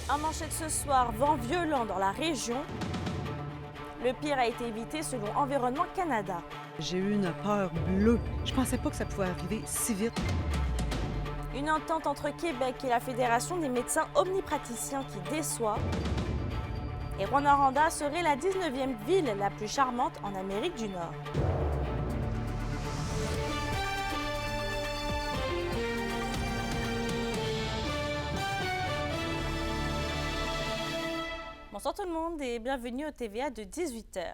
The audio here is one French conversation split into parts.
En manchette ce soir, vent violent dans la région. Le pire a été évité selon Environnement Canada. J'ai eu une peur bleue. Je pensais pas que ça pouvait arriver si vite. Une entente entre Québec et la Fédération des médecins omnipraticiens qui déçoit. Et Rwanda serait la 19e ville la plus charmante en Amérique du Nord. Bonsoir tout le monde et bienvenue au TVA de 18h.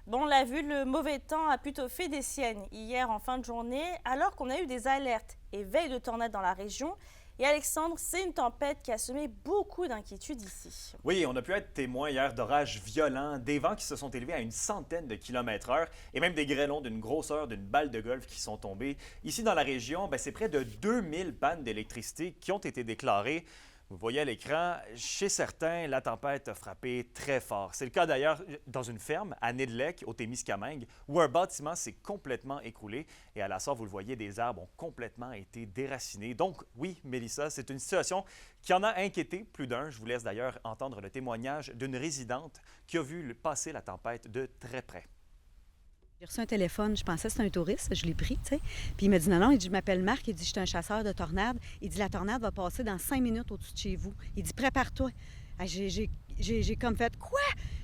Bon, on l'a vu, le mauvais temps a plutôt fait des siennes hier en fin de journée, alors qu'on a eu des alertes et veilles de tornades dans la région. Et Alexandre, c'est une tempête qui a semé beaucoup d'inquiétudes ici. Oui, on a pu être témoin hier d'orages violents, des vents qui se sont élevés à une centaine de kilomètres/heure et même des grêlons d'une grosseur d'une balle de golf qui sont tombés. Ici dans la région, c'est près de 2000 pannes d'électricité qui ont été déclarées. Vous voyez à l'écran, chez certains, la tempête a frappé très fort. C'est le cas d'ailleurs dans une ferme à Nedlec, au Témiscamingue, où un bâtiment s'est complètement écroulé. Et à la sorte, vous le voyez, des arbres ont complètement été déracinés. Donc oui, Mélissa, c'est une situation qui en a inquiété plus d'un. Je vous laisse d'ailleurs entendre le témoignage d'une résidente qui a vu passer la tempête de très près. J'ai reçu un téléphone, je pensais que c'était un touriste, je l'ai pris, tu sais. Puis il m'a dit non, il dit je m'appelle Marc, il dit je suis un chasseur de tornades. Il dit la tornade va passer dans 5 minutes au-dessus de chez vous. Il dit prépare-toi. Ah, j'ai comme fait quoi?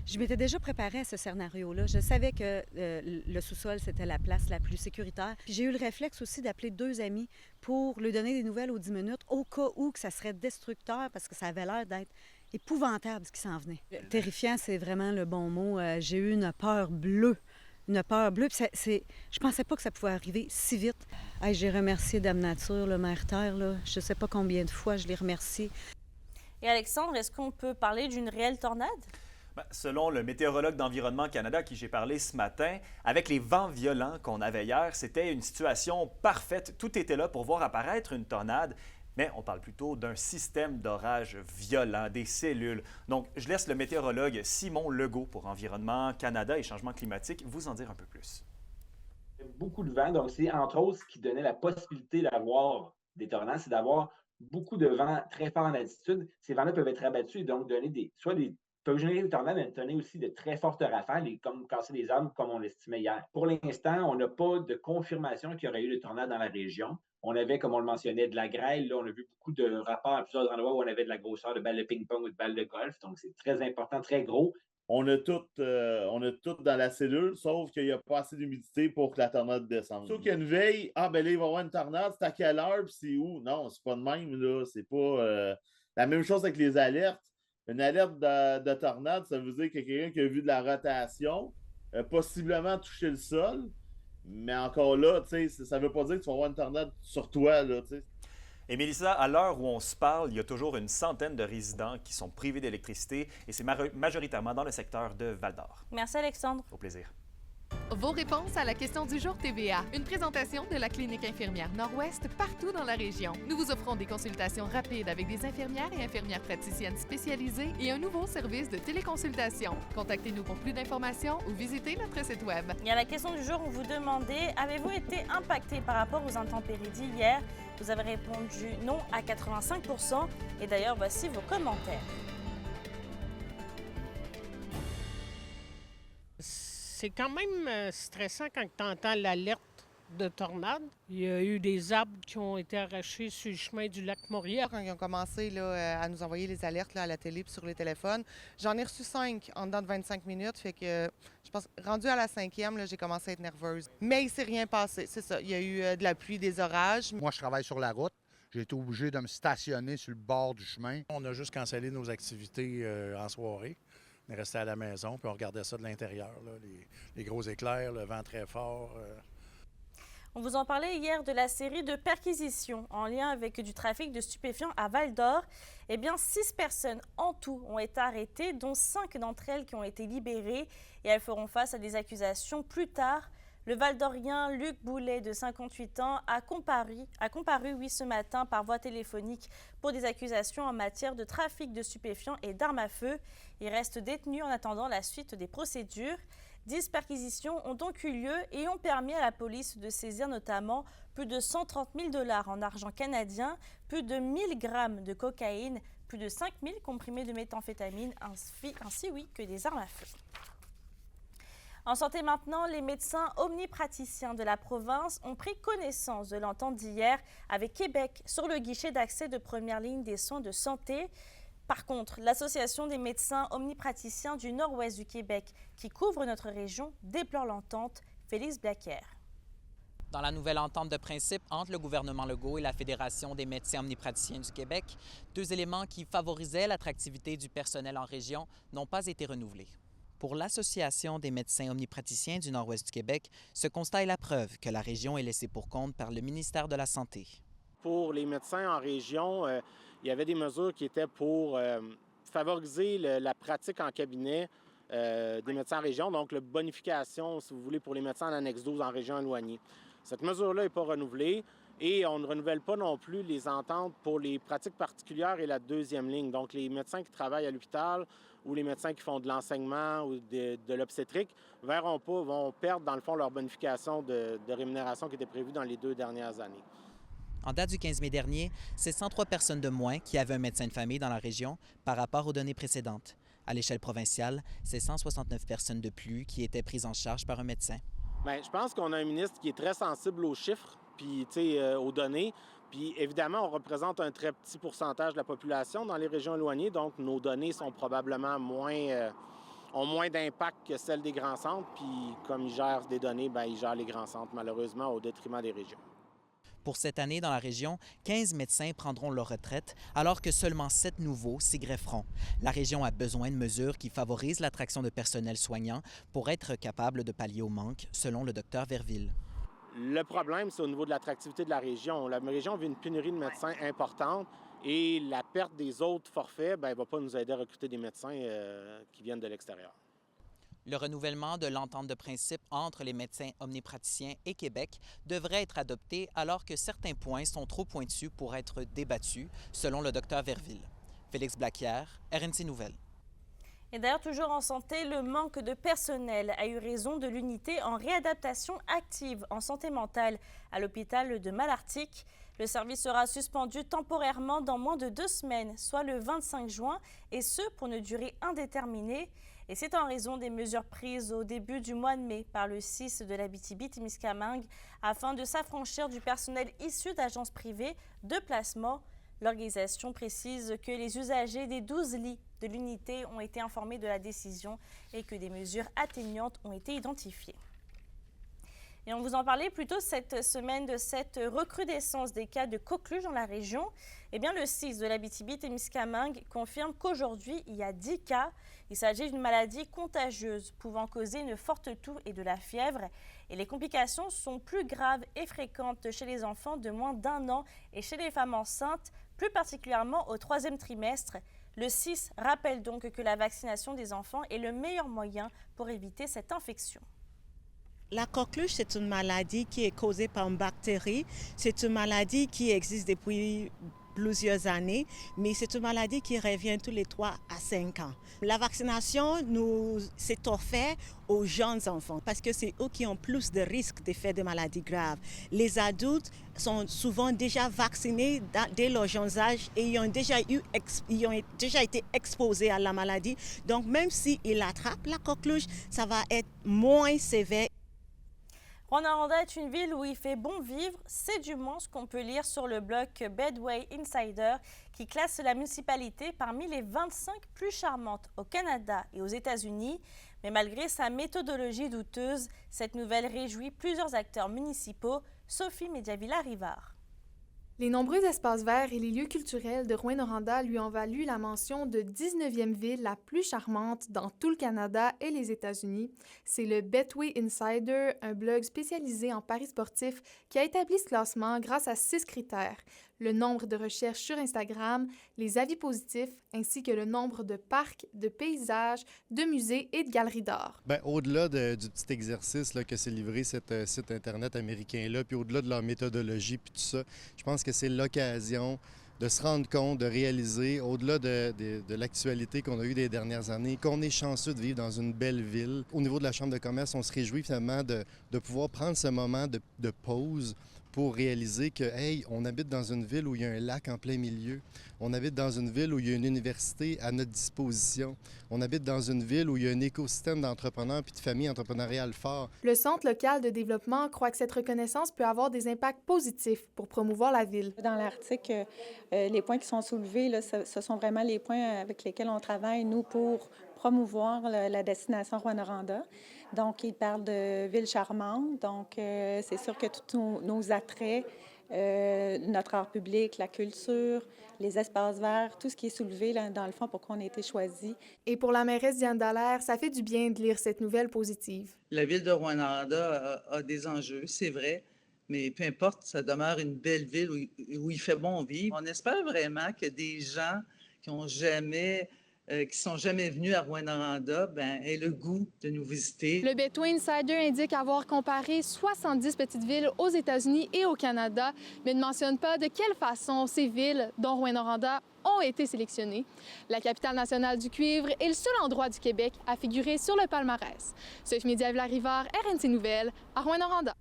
Je m'étais déjà préparée à ce scénario-là. Je savais que le sous-sol, c'était la place la plus sécuritaire. Puis j'ai eu le réflexe aussi d'appeler 2 amis pour lui donner des nouvelles aux 10 minutes, au cas où que ça serait destructeur, parce que ça avait l'air d'être épouvantable ce qui s'en venait. Terrifiant, c'est vraiment le bon mot. J'ai eu une peur bleue. Une peur bleue. Puis je pensais pas que ça pouvait arriver si vite. Hey, j'ai remercié Dame Nature, le Mère Terre. Là. Je sais pas combien de fois je l'ai remercié. Et Alexandre, est-ce qu'on peut parler d'une réelle tornade? Selon le météorologue d'Environnement Canada à qui j'ai parlé ce matin, avec les vents violents qu'on avait hier, c'était une situation parfaite. Tout était là pour voir apparaître une tornade. Mais on parle plutôt d'un système d'orage violent, des cellules. Donc, je laisse le météorologue Simon Legault pour Environnement Canada et Changement climatique vous en dire un peu plus. Il y a beaucoup de vent, donc c'est entre autres ce qui donnait la possibilité d'avoir des tornades, c'est d'avoir beaucoup de vent très fort en altitude. Ces vents-là peuvent être abattus et donc donner peuvent générer des tornades, mais donner aussi de très fortes rafales et comme casser des arbres, comme on l'estimait hier. Pour l'instant, on n'a pas de confirmation qu'il y aurait eu des tornades dans la région. On avait, comme on le mentionnait, de la grêle. Là, on a vu beaucoup de rapports à plusieurs endroits où on avait de la grosseur de balles de ping-pong ou de balles de golf. Donc, c'est très important, très gros. On a tout dans la cellule, sauf qu'il n'y a pas assez d'humidité pour que la tornade descende. Sauf qu'il y a une veille, là, il va y avoir une tornade, c'est à quelle heure, puis c'est où? Non, c'est pas de même, là. C'est pas la même chose avec les alertes. Une alerte de tornade, ça veut dire qu'il y a quelqu'un qui a vu de la rotation, possiblement toucher le sol, mais encore là, ça ne veut pas dire que tu vas avoir une tornade sur toi, là, tu sais. Et Mélissa, à l'heure où on se parle, il y a toujours une centaine de résidents qui sont privés d'électricité et c'est majoritairement dans le secteur de Val-d'Or. Merci Alexandre. Au plaisir. Vos réponses à la question du jour TVA. Une présentation de la Clinique infirmière Nord-Ouest partout dans la région. Nous vous offrons des consultations rapides avec des infirmières et infirmières praticiennes spécialisées et un nouveau service de téléconsultation. Contactez-nous pour plus d'informations ou visitez notre site Web. Et à la question du jour, on vous demandait, avez-vous été impacté par rapport aux intempéries d'hier? Vous avez répondu non à 85%. Et d'ailleurs, voici vos commentaires. C'est quand même stressant quand tu entends l'alerte de tornade. Il y a eu des arbres qui ont été arrachés sur le chemin du lac Montréal. Quand ils ont commencé là, à nous envoyer les alertes là, à la télé et sur les téléphones, j'en ai reçu 5 en dedans de 25 minutes. Fait que je pense, rendu à la 5e, là, j'ai commencé à être nerveuse. Mais il ne s'est rien passé, c'est ça. Il y a eu de la pluie, des orages. Moi, je travaille sur la route. J'ai été obligé de me stationner sur le bord du chemin. On a juste cancellé nos activités en soirée. On est resté à la maison, puis on regardait ça de l'intérieur, là, les gros éclairs, le vent très fort. On vous en parlait hier de la série de perquisitions en lien avec du trafic de stupéfiants à Val-d'Or. Eh bien, 6 personnes en tout ont été arrêtées, dont 5 d'entre elles qui ont été libérées et elles feront face à des accusations plus tard. Le Val-d'Orien Luc Boulet, de 58 ans, a comparu ce matin par voie téléphonique pour des accusations en matière de trafic de stupéfiants et d'armes à feu. Il reste détenu en attendant la suite des procédures. 10 perquisitions ont donc eu lieu et ont permis à la police de saisir notamment plus de 130 000 $ en argent canadien, plus de 1000 grammes de cocaïne, plus de 5000 comprimés de méthamphétamine ainsi que des armes à feu. En santé maintenant, les médecins omnipraticiens de la province ont pris connaissance de l'entente d'hier avec Québec sur le guichet d'accès de première ligne des soins de santé. Par contre, l'Association des médecins omnipraticiens du nord-ouest du Québec, qui couvre notre région, déplore l'entente. Félix Blaquière. Dans la nouvelle entente de principe entre le gouvernement Legault et la Fédération des médecins omnipraticiens du Québec, 2 éléments qui favorisaient l'attractivité du personnel en région n'ont pas été renouvelés. Pour l'Association des médecins omnipraticiens du nord-ouest du Québec, ce constat est la preuve que la région est laissée pour compte par le ministère de la Santé. Pour les médecins en région, il y avait des mesures qui étaient pour favoriser la pratique en cabinet des médecins en région, donc la bonification, si vous voulez, pour les médecins en annexe 12 en région éloignée. Cette mesure-là n'est pas renouvelée et on ne renouvelle pas non plus les ententes pour les pratiques particulières et la deuxième ligne. Donc, les médecins qui travaillent à l'hôpital ou les médecins qui font de l'enseignement ou de l'obstétrique vont perdre, dans le fond, leur bonification de rémunération qui était prévue dans les 2 dernières années. En date du 15 mai dernier, c'est 103 personnes de moins qui avaient un médecin de famille dans la région par rapport aux données précédentes. À l'échelle provinciale, c'est 169 personnes de plus qui étaient prises en charge par un médecin. Bien, je pense qu'on a un ministre qui est très sensible aux chiffres puis aux données. Puis évidemment, on représente un très petit pourcentage de la population dans les régions éloignées, donc nos données sont probablement ont moins d'impact que celles des grands centres. Puis comme ils gèrent des données, bien, ils gèrent les grands centres, malheureusement, au détriment des régions. Pour cette année, dans la région, 15 médecins prendront leur retraite, alors que seulement 7 nouveaux s'y grefferont. La région a besoin de mesures qui favorisent l'attraction de personnel soignant pour être capable de pallier au manque, selon le Dr Verville. Le problème, c'est au niveau de l'attractivité de la région. La région vit une pénurie de médecins importante et la perte des autres forfaits ne va pas nous aider à recruter des médecins qui viennent de l'extérieur. Le renouvellement de l'entente de principe entre les médecins omnipraticiens et Québec devrait être adopté alors que certains points sont trop pointus pour être débattus, selon le Dr Verville. Félix Blaquière, RNC Nouvelles. Et d'ailleurs, toujours en santé, le manque de personnel a eu raison de l'unité en réadaptation active en santé mentale à l'hôpital de Malartic. Le service sera suspendu temporairement dans moins de 2 semaines, soit le 25 juin, et ce pour une durée indéterminée. Et c'est en raison des mesures prises au début du mois de mai par le CIS de l'Abitibi-Témiscamingue afin de s'affranchir du personnel issu d'agences privées de placement. L'organisation précise que les usagers des 12 lits de l'unité ont été informés de la décision et que des mesures atténuantes ont été identifiées. Et on vous en parlait plus tôt cette semaine de cette recrudescence des cas de coqueluche dans la région. Eh bien, le CIS de l'Abitibi-Témiscamingue confirme qu'aujourd'hui, il y a 10 cas. Il s'agit d'une maladie contagieuse pouvant causer une forte toux et de la fièvre. Et les complications sont plus graves et fréquentes chez les enfants de moins d'1 an et chez les femmes enceintes, plus particulièrement au 3e trimestre. Le CIS rappelle donc que la vaccination des enfants est le meilleur moyen pour éviter cette infection. La coqueluche, c'est une maladie qui est causée par une bactérie. C'est une maladie qui existe depuis plusieurs années, mais c'est une maladie qui revient tous les 3 à 5 ans. La vaccination, c'est offert aux jeunes enfants parce que c'est eux qui ont plus de risques de faire des maladies graves. Les adultes sont souvent déjà vaccinés dès leur jeune âge et ils ont déjà été exposés à la maladie. Donc même s'ils attrapent la coqueluche, ça va être moins sévère. Rwanda est une ville où il fait bon vivre. C'est du moins ce qu'on peut lire sur le blog Bedway Insider qui classe la municipalité parmi les 25 plus charmantes au Canada et aux États-Unis. Mais malgré sa méthodologie douteuse, cette nouvelle réjouit plusieurs acteurs municipaux. Sophie Mediavilla-Rivard. Les nombreux espaces verts et les lieux culturels de Rouyn-Noranda lui ont valu la mention de 19e ville la plus charmante dans tout le Canada et les États-Unis. C'est le Betway Insider, un blog spécialisé en paris sportifs, qui a établi ce classement grâce à 6 critères. Le nombre de recherches sur Instagram, les avis positifs, ainsi que le nombre de parcs, de paysages, de musées et de galeries d'art. Bien, au-delà du petit exercice là, que s'est livré cet site Internet américain-là, puis au-delà de leur méthodologie, puis tout ça, je pense que c'est l'occasion de se rendre compte, de réaliser, au-delà de l'actualité qu'on a eue des dernières années, qu'on est chanceux de vivre dans une belle ville. Au niveau de la Chambre de commerce, on se réjouit finalement de pouvoir prendre ce moment de pause pour réaliser que, hey, on habite dans une ville où il y a un lac en plein milieu. On habite dans une ville où il y a une université à notre disposition. On habite dans une ville où il y a un écosystème d'entrepreneurs puis de familles entrepreneuriales forts. Le Centre local de développement croit que cette reconnaissance peut avoir des impacts positifs pour promouvoir la ville. Dans l'article, les points qui sont soulevés, là, ce sont vraiment les points avec lesquels on travaille, nous, pour promouvoir la destination Rouyn-Noranda. Donc, il parle de ville charmante. Donc, c'est sûr que tous nos attraits, notre art public, la culture, les espaces verts, tout ce qui est soulevé, là, dans le fond, pour qu'on ait été choisi. Et pour la mairesse Diane Dallaire, ça fait du bien de lire cette nouvelle positive. La ville de Rouyn-Noranda a des enjeux, c'est vrai, mais peu importe, ça demeure une belle ville où il fait bon vivre. On espère vraiment que des gens qui sont jamais venus à Rouyn-Noranda aient le goût de nous visiter. Le Betway Insider indique avoir comparé 70 petites villes aux États-Unis et au Canada, mais ne mentionne pas de quelle façon ces villes, dont Rouyn-Noranda, ont été sélectionnées. La capitale nationale du cuivre est le seul endroit du Québec à figurer sur le palmarès. Sophie Médiave-Larivard, RNC Nouvelles, à Rouyn-Noranda.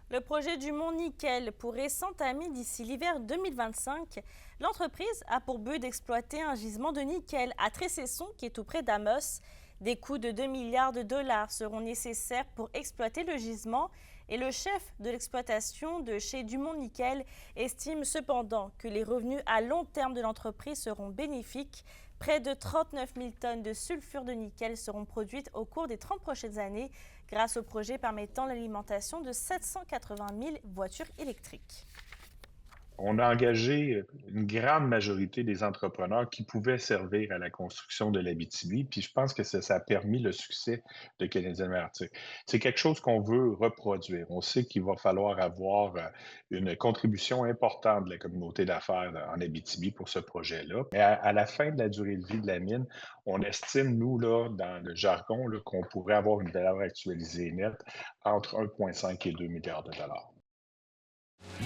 Le projet du Mont Nickel pourrait s'entamer d'ici l'hiver 2025. L'entreprise a pour but d'exploiter un gisement de nickel à Tressesson, qui est tout près d'Amos. Des coûts de 2 milliards de dollars seront nécessaires pour exploiter le gisement et le chef de l'exploitation de chez Dumont Nickel estime cependant que les revenus à long terme de l'entreprise seront bénéfiques. Près de 39 000 tonnes de sulfure de nickel seront produites au cours des 30 prochaines années grâce au projet permettant l'alimentation de 780 000 voitures électriques. On a engagé une grande majorité des entrepreneurs qui pouvaient servir à la construction de l'Abitibi, puis je pense que ça a permis le succès de Canadian Malartic. C'est quelque chose qu'on veut reproduire. On sait qu'il va falloir avoir une contribution importante de la communauté d'affaires en Abitibi pour ce projet-là. Mais à la fin de la durée de vie de la mine, on estime, nous, là, dans le jargon, là, qu'on pourrait avoir une valeur actualisée nette entre 1,5 et 2 milliards de dollars.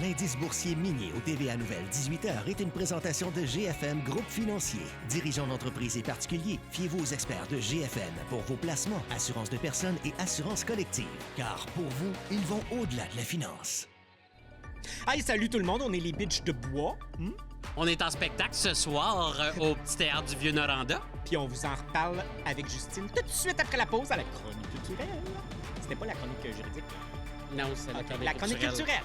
L'indice boursier minier au TVA Nouvelle 18h est une présentation de GFM Groupe Financier. Dirigeants d'entreprises et particuliers, fiez-vous aux experts de GFM pour vos placements, assurances de personnes et assurances collectives. Car pour vous, ils vont au-delà de la finance. Hey, salut tout le monde, on est les bitches de bois. On est en spectacle ce soir au Petit Théâtre du Vieux-Noranda. Puis on vous en reparle avec Justine tout de suite après la pause à la chronique culturelle. C'était pas la chronique juridique? Non, c'est la chronique culturelle.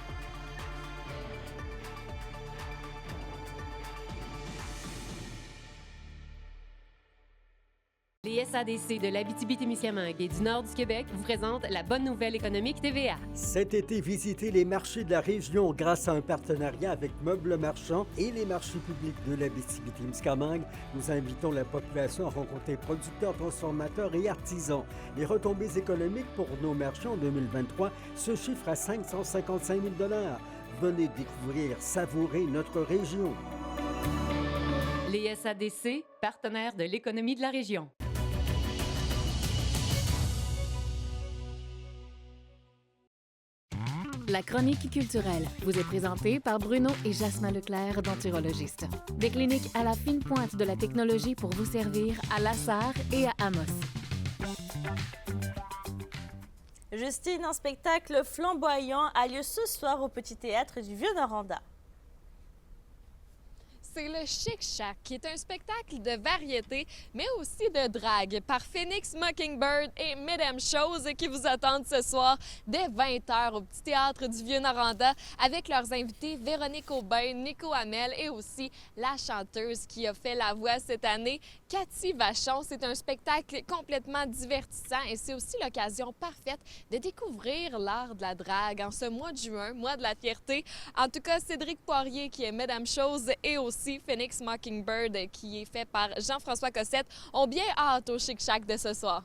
Les SADC de l'Abitibi-Témiscamingue et du nord du Québec vous présentent la bonne nouvelle économique TVA. Cet été, visitez les marchés de la région grâce à un partenariat avec Meubles Marchands et les marchés publics de l'Abitibi-Témiscamingue. Nous invitons la population à rencontrer producteurs, transformateurs et artisans. Les retombées économiques pour nos marchands en 2023 se chiffrent à 555 000 $. Venez découvrir, savourer notre région. Les SADC, partenaires de l'économie de la région. La chronique culturelle vous est présentée par Bruno et Jasmin Leclerc, denturologistes. Des cliniques à la fine pointe de la technologie pour vous servir à Lassar et à Amos. Justine, un spectacle flamboyant a lieu ce soir au Petit Théâtre du Vieux-Noranda. C'est le Chic Shack, qui est un spectacle de variété, mais aussi de drague, par Phoenix Mockingbird et Mesdames Choses qui vous attendent ce soir dès 20h au Petit Théâtre du Vieux-Noranda avec leurs invités Véronique Aubin, Nico Hamel et aussi la chanteuse qui a fait la voix cette année, Cathy Vachon. C'est un spectacle complètement divertissant et c'est aussi l'occasion parfaite de découvrir l'art de la drague en ce mois de juin, mois de la fierté. En tout cas, Cédric Poirier qui est Mesdames Choses et aussi Phoenix Mockingbird qui est fait par Jean-François Cossette ont bien hâte au Chic Shack de ce soir.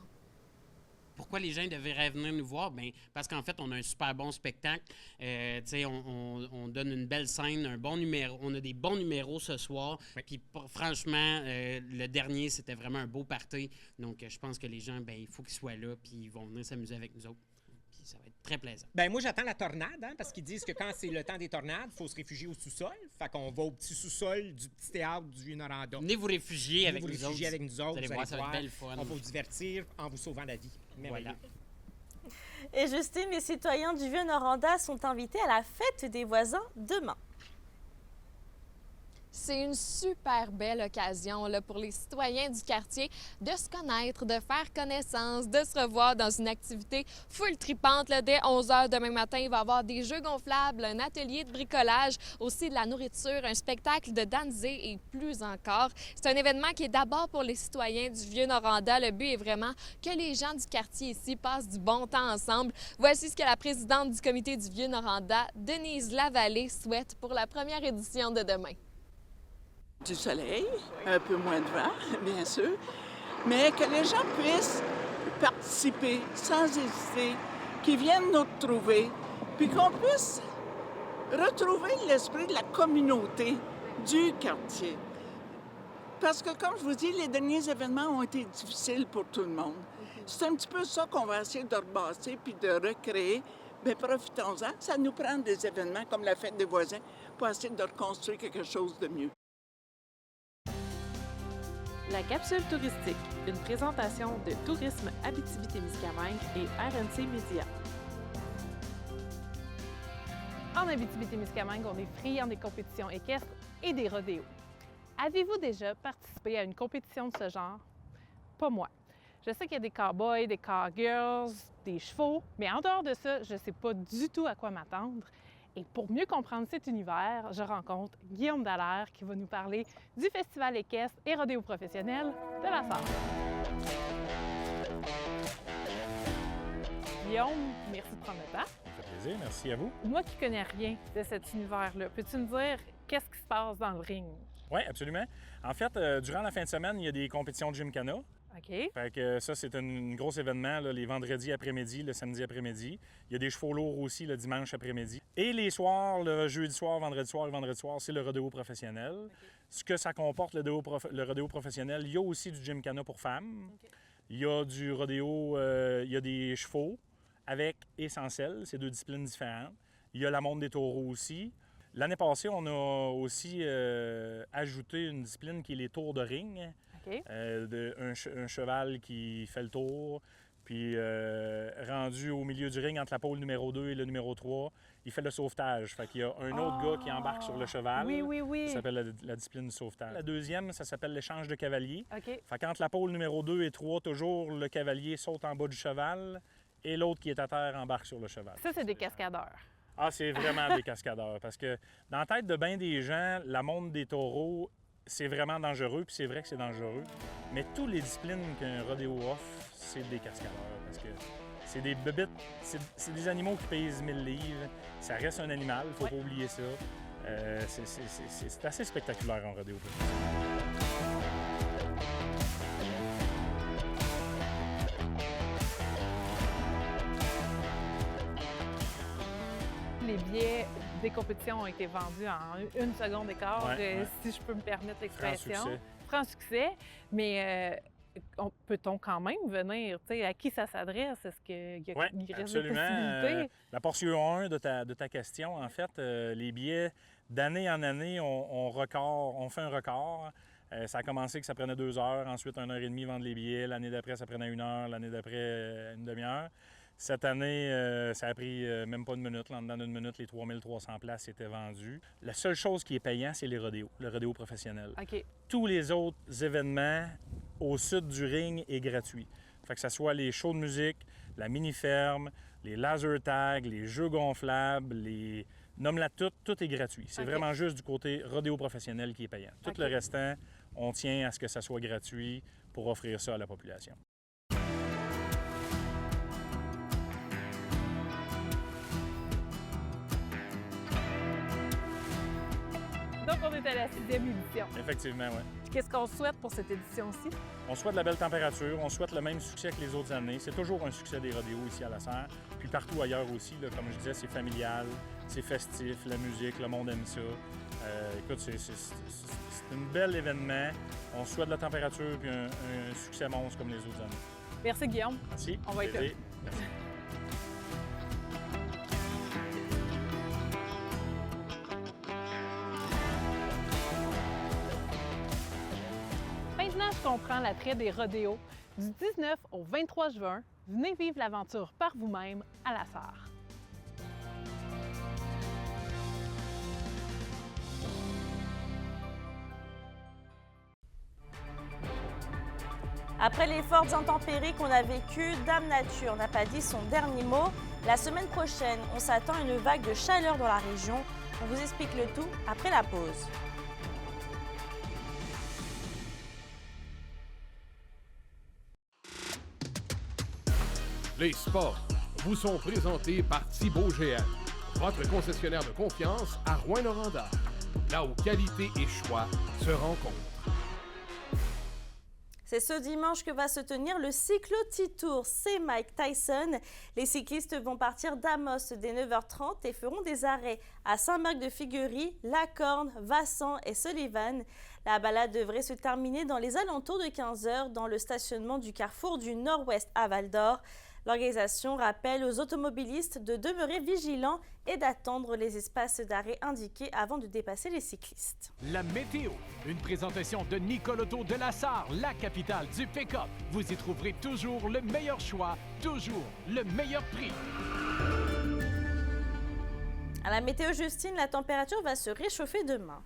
Pourquoi les gens devraient venir nous voir? Bien, parce qu'en fait, on a un super bon spectacle. On donne une belle scène, un bon numéro. On a des bons numéros ce soir. Oui. Puis franchement, le dernier, c'était vraiment un beau party. Donc, je pense que les gens, bien, il faut qu'ils soient là puis ils vont venir s'amuser avec nous autres. Puis ça va être très plaisant. Ben moi, j'attends la tornade, parce qu'ils disent que quand c'est le temps des tornades, il faut se réfugier au sous-sol. Fait qu'on va au petit sous-sol du Petit Théâtre du Vieux-Noranda. Venez vous réfugier avec nous autres. Vous allez voir, ça va être belle fun. On va vous divertir en vous sauvant la vie. Voilà. Et Justine, les citoyens du Vieux-Noranda sont invités à la fête des voisins demain. C'est une super belle occasion là, pour les citoyens du quartier de se connaître, de faire connaissance, de se revoir dans une activité full tripante. Là, dès 11 h demain matin, il va y avoir des jeux gonflables, un atelier de bricolage, aussi de la nourriture, un spectacle de dansé et plus encore. C'est un événement qui est d'abord pour les citoyens du Vieux-Noranda. Le but est vraiment que les gens du quartier ici passent du bon temps ensemble. Voici ce que la présidente du comité du Vieux-Noranda, Denise Lavallée, souhaite pour la première édition de demain. Du soleil, un peu moins de vent, bien sûr, mais que les gens puissent participer sans hésiter, qu'ils viennent nous retrouver, puis qu'on puisse retrouver l'esprit de la communauté du quartier. Parce que, comme je vous dis, les derniers événements ont été difficiles pour tout le monde. C'est un petit peu ça qu'on va essayer de rebasser puis de recréer. Bien, profitons-en. Ça nous prend des événements comme la fête des voisins pour essayer de reconstruire quelque chose de mieux. La capsule touristique, une présentation de Tourisme Abitibi-Témiscamingue et RNC Média. En Abitibi-Témiscamingue, on est friands des compétitions équestres et des rodéos. Avez-vous déjà participé à une compétition de ce genre? Pas moi. Je sais qu'il y a des cowboys, des cowgirls, des chevaux, mais en dehors de ça, je ne sais pas du tout à quoi m'attendre. Et pour mieux comprendre cet univers, je rencontre Guillaume Dallaire qui va nous parler du Festival équestre et rodéo professionnel de la Sarre. Guillaume, merci de prendre le temps. Ça fait plaisir, merci à vous. Moi qui connais rien de cet univers-là, peux-tu me dire qu'est-ce qui se passe dans le ring? Oui, absolument. En fait, durant la fin de semaine, il y a des compétitions de Gymkhana. OK. Fait que ça, c'est un gros événement là, les vendredis après-midi, le samedi après-midi. Il y a des chevaux lourds aussi le dimanche après-midi. Et les soirs, le jeudi soir, vendredi soir et vendredi soir, c'est le rodéo professionnel. Okay. Ce que ça comporte, le rodéo professionnel, il y a aussi du Gymkhana pour femmes. Okay. Il y a du rodéo, il y a des chevaux avec et sans selle, c'est deux disciplines différentes. Il y a la monte des taureaux aussi. L'année passée, on a aussi ajouté une discipline qui est les tours de ring. Okay. Un cheval qui fait le tour, puis rendu au milieu du ring entre la pôle numéro 2 et le numéro 3, il fait le sauvetage. Fait qu'il y a un autre gars qui embarque sur le cheval. Oui. Ça s'appelle la discipline du sauvetage. La deuxième, ça s'appelle l'échange de cavaliers. Okay. Fait qu'entre la pôle numéro 2 et 3, toujours le cavalier saute en bas du cheval et l'autre qui est à terre embarque sur le cheval. Ça, c'est des cascadeurs. Ah, c'est vraiment des cascadeurs. Parce que dans la tête de bien des gens, la monte des taureaux, c'est vraiment dangereux, puis c'est vrai que c'est dangereux. Mais toutes les disciplines qu'un rodéo offre, c'est des cascadeurs. Parce que c'est des bébites, c'est des animaux qui pèsent 1000 livres. Ça reste un animal, il ne faut pas oublier ça. C'est assez spectaculaire en rodéo. Les billets des compétitions ont été vendus en une seconde et quart, si je peux me permettre l'expression. Franc succès. Mais peut-on quand même venir? À qui ça s'adresse? Est-ce qu'il y a reste des possibilités? La portion 1 de ta question, en fait, les billets, d'année en année, on fait un record. Ça a commencé que ça prenait 2 heures, ensuite 1 heure et demie vendre les billets. L'année d'après, ça prenait 1 heure, l'année d'après, une demi-heure. Cette année, ça a pris même pas une minute. En dedans d'une minute, les 3300 places étaient vendues. La seule chose qui est payant, c'est les rodéos, le rodéo professionnel. Okay. Tous les autres événements au sud du ring est gratuit. Fait que ce soit les shows de musique, la mini-ferme, les laser tags, les jeux gonflables, les... Nomme-la tout est gratuit. C'est vraiment juste du côté rodéo professionnel qui est payant. Tout le restant, on tient à ce que ça soit gratuit pour offrir ça à la population. Donc, on est à la 6e édition. Effectivement, oui. Qu'est-ce qu'on souhaite pour cette édition-ci? On souhaite la belle température, on souhaite le même succès que les autres années. C'est toujours un succès des rodéos ici à la Sarre, puis partout ailleurs aussi. Là, comme je disais, c'est familial, c'est festif, la musique, le monde aime ça. Écoute, c'est un bel événement. On souhaite la température puis un succès monstre comme les autres années. Merci, Guillaume. Merci. On va être là. Merci. Maintenant, je comprends l'attrait des rodéos. Du 19 au 23 juin, Venez vivre l'aventure par vous-même à la Sarre. Après les fortes intempéries qu'on a vécues, Dame Nature n'a pas dit son dernier mot. La semaine prochaine, on s'attend à une vague de chaleur dans la région. On vous explique le tout après la pause. Les sports vous sont présentés par Thibaut GM, votre concessionnaire de confiance à Rouyn-Noranda, là où qualité et choix se rencontrent. C'est ce dimanche que va se tenir le Cyclo T-Tour. C'est Mike Tyson. Les cyclistes vont partir d'Amos dès 9h30 et feront des arrêts à Saint-Marc-de-Figuerie, La Corne, Vassan et Sullivan. La balade devrait se terminer dans les alentours de 15h dans le stationnement du carrefour du Nord-Ouest à Val-d'Or. L'organisation rappelle aux automobilistes de demeurer vigilants et d'attendre les espaces d'arrêt indiqués avant de dépasser les cyclistes. La météo, une présentation de Nicoloto de la Sarre, la capitale du pick-up. Vous y trouverez toujours le meilleur choix, toujours le meilleur prix. À la météo Justine, la température va se réchauffer demain.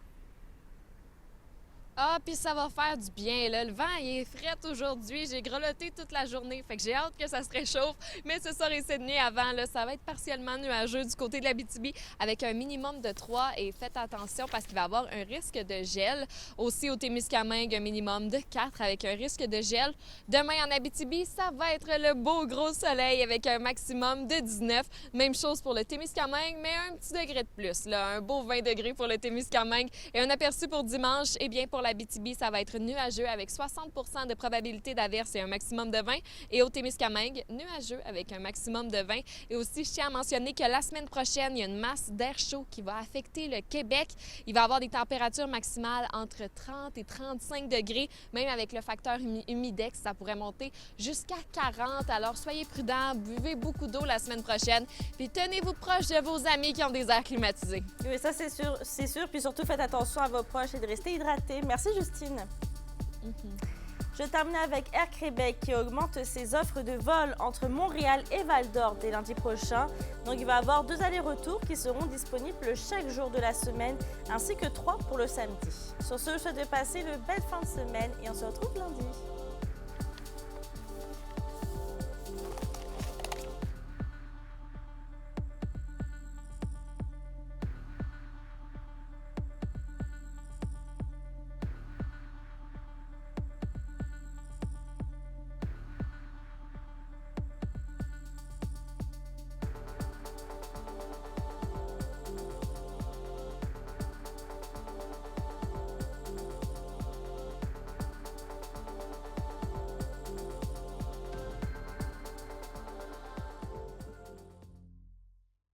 Ah, puis ça va faire du bien, là. Le vent, il est frais aujourd'hui. J'ai grelotté toute la journée, fait que j'ai hâte que ça se réchauffe. Mais ce soir et cette nuit avant, là, ça va être partiellement nuageux du côté de l'Abitibi avec un minimum de 3. Et faites attention parce qu'il va y avoir un risque de gel. Aussi au Témiscamingue, un minimum de 4 avec un risque de gel. Demain en Abitibi, ça va être le beau gros soleil avec un maximum de 19. Même chose pour le Témiscamingue, mais un petit degré de plus, là. Un beau 20 degrés pour le Témiscamingue. Et un aperçu pour dimanche, eh bien pour l'Abitibi, ça va être nuageux avec 60 % de probabilité d'averse et un maximum de 20. Et au Témiscamingue, nuageux avec un maximum de 20. Et aussi, je tiens à mentionner que la semaine prochaine, il y a une masse d'air chaud qui va affecter le Québec. Il va y avoir des températures maximales entre 30 et 35 degrés. Même avec le facteur humidex, ça pourrait monter jusqu'à 40. Alors, soyez prudents, buvez beaucoup d'eau la semaine prochaine. Puis tenez-vous proche de vos amis qui ont des airs climatisés. Oui, ça c'est sûr. Puis surtout, faites attention à vos proches et de rester hydratés. Merci Justine. Je termine avec Air Québec qui augmente ses offres de vol entre Montréal et Val-d'Or dès lundi prochain. Donc il va y avoir 2 allers-retours qui seront disponibles chaque jour de la semaine ainsi que 3 pour le samedi. Sur ce, je souhaite de passer une belle fin de semaine et on se retrouve lundi.